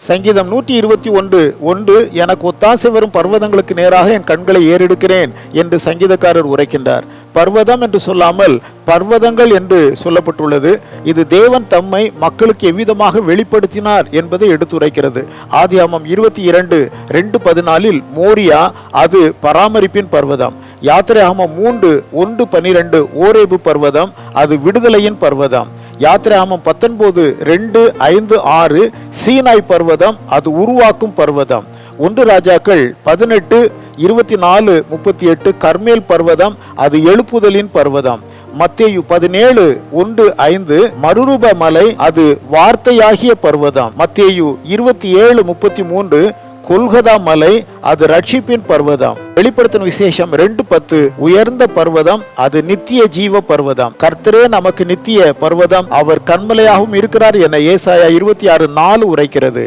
சங்கீதம் 121:1 எனக்கு ஒத்தாசை வரும் பர்வதங்களுக்கு நேராக என் கண்களை ஏறெடுக்கிறேன் என்று சங்கீதக்காரர் உரைக்கின்றார். பர்வதம் என்று சொல்லாமல் பர்வதங்கள் என்று சொல்லப்பட்டுள்ளது. இது தேவன் தம்மை மக்களுக்கு எவ்விதமாக வெளிப்படுத்தினார் என்பதை எடுத்துரைக்கிறது. ஆதியாகமம் 22:2-14 மோரியா அது பராமரிப்பின் பர்வதம். யாத்திராகமம் 3:1-12 ஓரேபு பர்வதம் அது விடுதலையின் பர்வதம். யாத்திராகமம் 19:2-5-6 சீனாய் பர்வதம் அது உருவாக்கும் பர்வதம். 1 ராஜாக்கள் 18:24-38 கர்மேல் பர்வதம் அது எழுப்புதலின் பர்வதம். மத்தேயு 17:1-5 மறுரூப மலை அது வார்த்தையாகிய பர்வதம். மத்தேயு 27:33 கொல்கதா மலை அது ரட்சிப்பின் பர்வதம். வெளிப்படுத்தின விசேஷம் 2:10 உயர்ந்த பர்வதம் அது நித்திய ஜீவ பர்வதம். கர்த்தரே நமக்கு நித்திய பர்வதம், அவர் கன்மலையாகவும் இருக்கிறார் என ஏசாயா 26:4 உரைக்கிறது.